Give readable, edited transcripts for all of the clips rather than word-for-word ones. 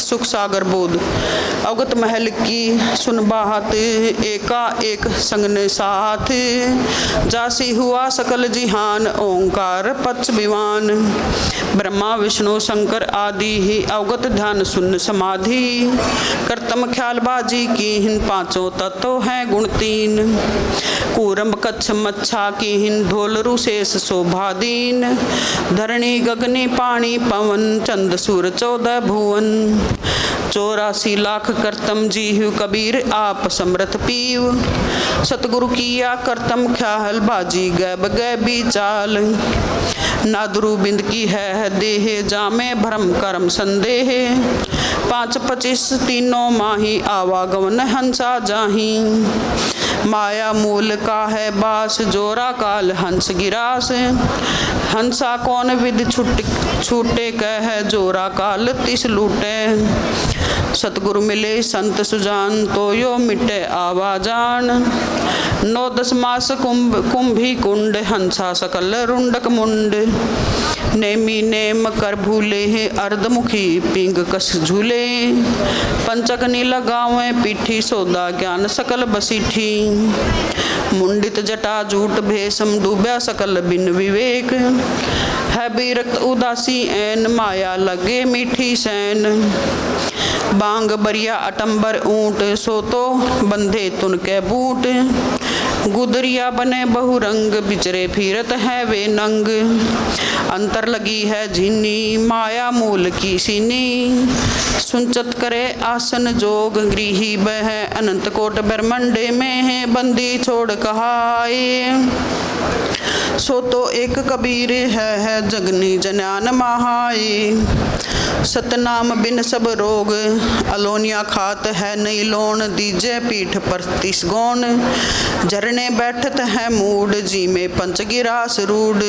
सुख सागर बोध। अवगत महल की सुन बात, एका एक संग ने साथ, जासी हुआ सकल जिहान, ओंकार पच विवान। ब्रह्मा विष्णु शंकर आदि ही अवगत ध्यान सुन समाधि, करतम ख्याल बाजी की हिन पांचों तत्व हैं गुण तीन। कूरम कच्छ मच्छा की हिन ढोल रुशेष शोभादीन, धरणी गगनी पानी पवन, चंद सूर 14 भुवन। 84 लाख करतम जीव कबीर आप समृत पीव, सतगुरु किया करतम ख्याल बाजी गैब गैबी चाल। नादरु बिंद की है देह, जामे भरम करम संदेह, 5-25 तीनों माही, आवागमन हंसा जाही। माया मूल का है बास, जोरा काल हंस गिरास, हंसा कौन विद छूटे कह, जोरा काल तिस लूटे। सतगुरु मिले संत सुजान, तो यो मिटे आवाजान, 9-10 मास कुंभी कुंड, हंसा सकल रुंडक मुंड। नेमी नेम कर भूले हैं, अर्धमुखी पिंग कस झूले, पंचकनी लगावे पीठी, सौदा ज्ञान सकल बसीठी। मुंडित जटा जूट भेषम, डूबया सकल बिन विवेक, है विरक्त उदासी ऐन, माया लगे मीठी सैन। बांग बरिया अटंबर ऊंट, सो तो बंधे तुन के बूट, गुदरिया बने बहुरंग, बिचरे फिरत है वे नंग। अंतर लगी है झीनी, माया मूल की सीनी, सुनचत करे आसन जोग, गृही बह अनंत कोट ब्रह्मंडे में है, बंदी छोड़ कहाए। सो तो एक कबीर है जगनी जन्यान महाई, सतनाम बिन सब रोग, अलोनिया खात है नई लोन, दीजे पीठ पर 30 गौन। झरने बैठत है मूड, जी में पंचगिरास रूड।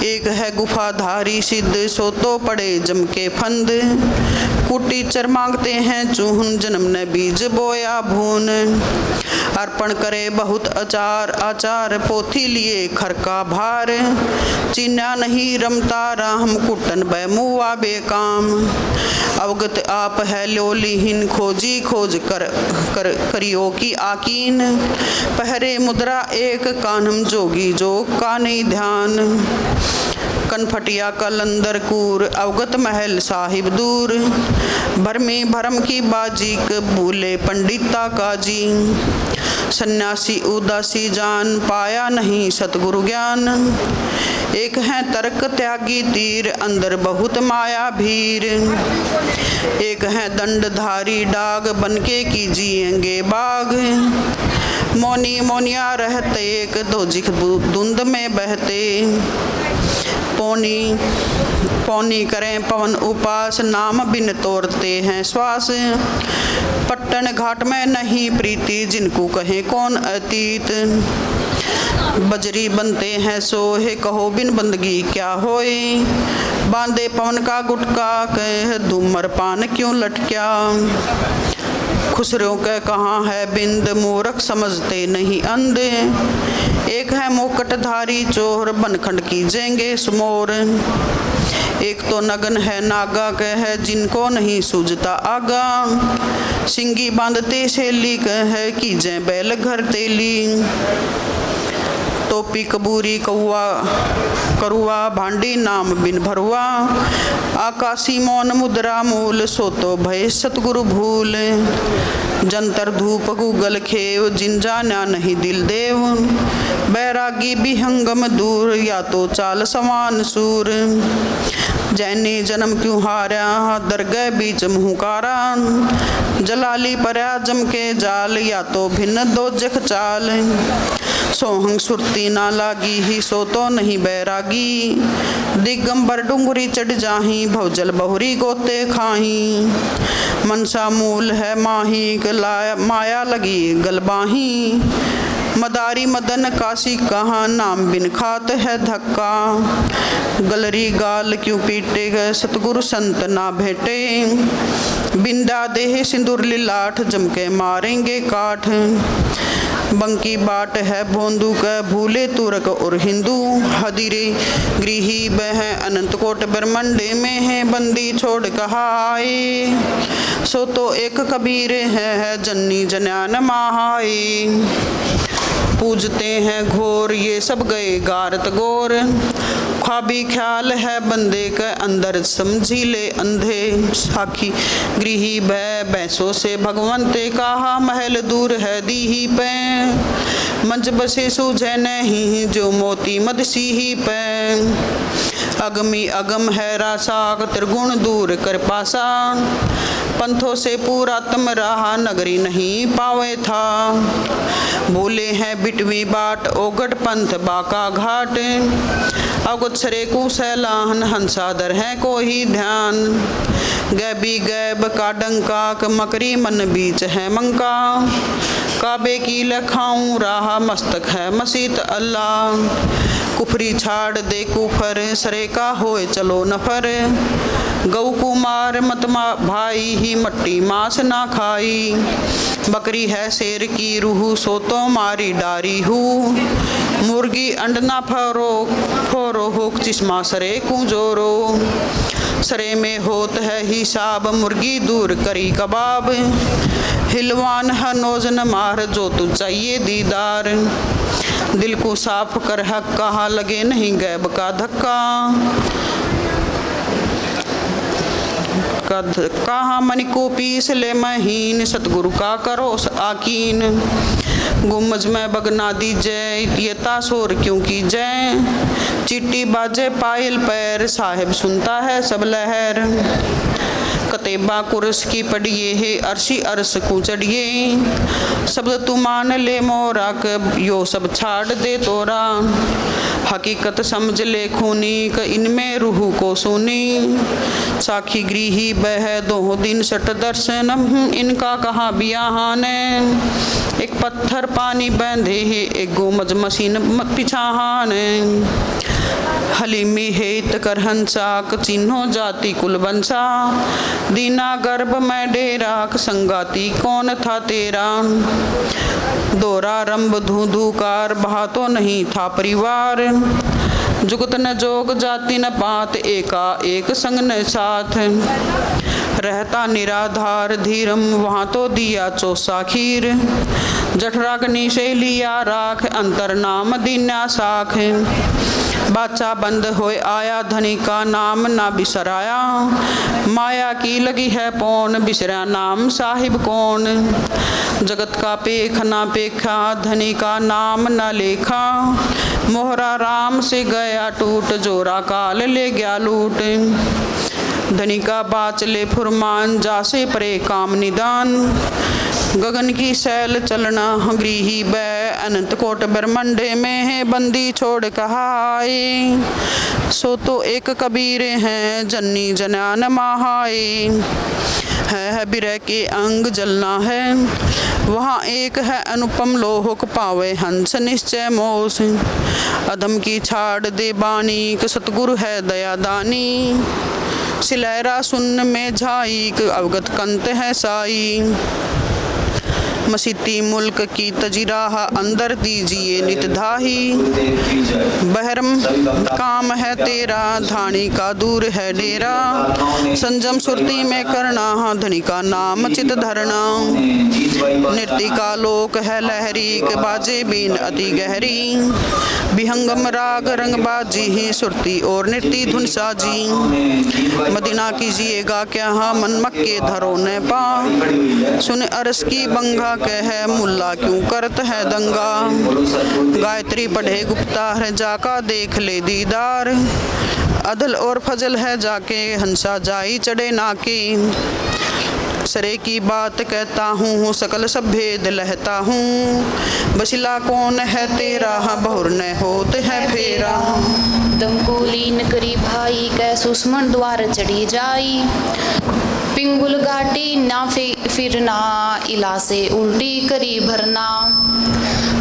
एक है गुफाधारी सिद्ध, सो तो पड़े जम के फंद, कुटी चर मांगते हैं चूहन, जन्म ने बीज बोया भून। अर्पण करे बहुत आचार, आचार पोथी लिए खर का भार, चिन्या नहीं रमता राम, कुटन बैमुआ बेकाम। अवगत आप है लोलीहीन, खोजी खोज कर करियो की आकीन, पहरे मुद्रा एक कान्हम, जोगी जो का नहीं ध्यान। कनफटिया कलंदर कूर, अवगत महल साहिब दूर, भरमी भरम की बाजी, भूले पंडिता काजी। सन्यासी उदासी जान, पाया नहीं सतगुरु ज्ञान, एक है तर्क त्यागी तीर, अंदर बहुत माया भीर। एक है दंडधारी डाग, बनके कीजिएंगे बाग, मौनी मौनिया रहते, एक दोजिख धुंध में बहते। पौनी करें पवन उपास, नाम बिन तोड़ते हैं श्वास, पट्टन घाट में नहीं प्रीति, जिनको कहें कौन अतीत। बजरी बनते हैं सोहे, कहो बिन बंदगी क्या होए, बांधे पवन का गुटका, कह धूमर पान क्यों लटक्या। खुसरों के कहाँ है बिंद, मूर्ख समझते नहीं अंधे, एक है मुकुटधारी चोर, बनखंड कीजेंगे सुमोर। एक तो नगन है नागा कह, जिनको नहीं सूझता आगा, सिंगी बांधते सेली कह, कीजे बैल घर तेली। टोपी कबूरी कौआ करुआ, भांडी नाम बिन भरुआ, आकाशी मौन मुद्रा मूल, सो तो भय सतगुरु भूल। जंतर धूप गूगल खेव, जिन जाना नहीं दिल देव, बैरागी विहंगम दूर, या तो चाल समान सूर। जैनी जन्म क्यों हारा, दरगह बीच मुहकारा, जलाली पर्या जम के जाल, या तो भिन्न दोजख चाल। सोहंग सुरती ना लागी ही, सो तो नहीं बैरागी, दिगंबर डुंगरी चढ़ जाही, भवजल बहुरी गोते खाही। मनसा मूल है माही, माया लगी गलबाही, मदारी मदन काशी कहाँ, नाम बिन खात है धक्का। गलरी गाल क्यों पीटे गए, सतगुरु संत ना भेटे, बिंदा देह सिंदूर लिलाठ, जम के मारेंगे काठ। बंकी बाट है भोंदू क भूले तुरक और हिंदू। हदिरे गृही बह अनंत कोट ब्रह्मंडे में है बंदी छोड़ कहाए। सो तो एक कबीर है जननी जन्यान महाए। पूजते हैं घोर ये सब गए गारत गोर। ख्वाबी ख्याल है बंदे के अंदर समझी ले अंधे। साखी गृही बैसों से भगवंते कहा महल दूर है दीही पे। मंच बसे सूझे नहीं जो मोती मदसी ही पे। अगमी अगम है रासा त्रिगुण दूर कर पासा। पंथों से पूरा तम रहा नगरी नहीं पावे था। बोले हैं बिटवी बाट ओगट पंथ बाका घाट। अवगत सरे कुशैलाहन हंसादर है कोई ध्यान। गैबी गैब का डंका मकरी मन बीच है मंका। काबे की लखाऊं राह मस्तक है मसीत अल्लाह। कुफरी छाड़ दे कुफर सरे का होए चलो नफर। गौ कुमार मतमा भाई ही मट्टी मांस ना खाई। बकरी है शेर की रूह सो तो मारी डारी हूँ। मुर्गी अंडना फोरो हो चिश्मा सरे कुंजोरो। सरे में होत है हिसाब मुर्गी दूर करी कबाब। हिलवान है नोजन मार जो तू चाहिए दीदार। दिल को साफ कर हक कहा लगे नहीं गैब का धक्का। कहाँ मन को पीस ले महीन सतगुरु का करो आकीन। गुम्मज में बगना दी जय ये तासोर क्यों की जय। चिट्टी बाजे पायल पैर साहिब सुनता है सब लहर। कतेबा कुरस की पड़िए है अर्शी अरस को चढ़िए। शब्द तू मान ले मोरा कब यो सब छाड़ दे तोरा। हकीकत समझ ले खूनी क इनमें रूह को सुनी। साखी गृही बह दो दिन सट दर्शनम इनका कहाँ बियाहान। एक पत्थर पानी बंधे है एक गोमज मशीन पिछाहान। हलीमी हेत कर हंसा चिन्हो जाति कुल बंसा। दीना गर्भ में डेरा संगाती कौन था तेरा। दोरा रंभ धूधूकार बहा तो नहीं था परिवार। जुगत न जोग जाति न पात एका एक संग न साथ। रहता निराधार धीरम वहाँ तो दिया चौसा खीर। जठराग्नि से लिया राख अंतर नाम दीना साख। बाचा बंद होए आया धनी का नाम ना बिसराया। माया की लगी है पौन बिसरा नाम साहिब कौन। जगत का पेख ना पेखा धनी का नाम न लेखा। मोहरा राम से गया टूट जोरा काल ले गया लूट। धनी का बाच ले फुरमान जासे परे काम निदान। गगन की सैल चलना गृही बै अनंत कोट ब्रह्मंडे में है बंदी छोड़ कहाए। सो तो एक कबीर हैं जननी जनान महाए। है बिरह के अंग जलना है वहाँ एक है अनुपम लोहक पावे हंस निश्चय मोस। अधम की छाड़ दे बानी सतगुरु है दयादानी। सिलैरा सुन्न में झाई अवगत कंत है साई। मसीती मुल्क की तजीराह अंदर दीजिए नित धाही। बहरम काम है तेरा धानी का दूर है डेरा। संजम सुरती में करना धनी का नाम चित धरना। नृत्य का लोक है लहरी के बाजे बीन अति गहरी। विहंगम राग रंग बाजी ही सुरती और नृत्य धुन साजी। मदीना कीजिएगा क्या मन मक्के धरो ने पा। सुन अरस की बंगा कह मुल्ला क्यों करत है दंगा। गायत्री पढ़े गुप्ता है जाका देख ले दीदार। अदल और फजल है जाके हंसा जाई चढ़े नाके। सरे की बात कहता हूँ सकल सब भेद लहता हूँ। बसिला कौन है तेरा बहुर न होत है फेरा। दम को लीन करी भाई कै सुषमन द्वार चढ़ी जाई। पिंगुल घाटी ना फिरना इला से उल्टी करी भरना।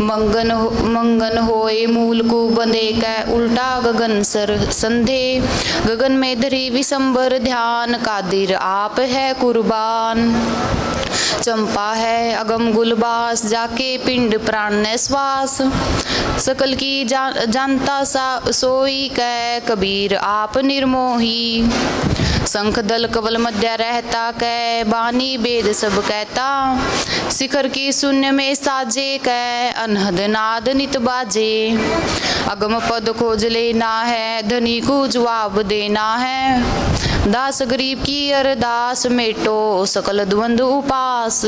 मंगन होए मूल को बंदे कै उल्टा गगन सर संधे। गगन में धरी विसंबर ध्यान कादिर आप है कुर्बान। चंपा है अगम गुलबास, जाके पिंड प्राण ने श्वास। सकल की जानता सा सोई कै, कबीर आप निर्मोही। शंख दल कवल मध्य रहता कै, बानी वेद सब कहता। शिखर की शून्य में साजे कै, अनहद नाद नित बाजे। अगम पद खोज लेना है, धनी को जवाब देना है। दास गरीब की अरदास, मेटो सकल द्वंद्व उपास।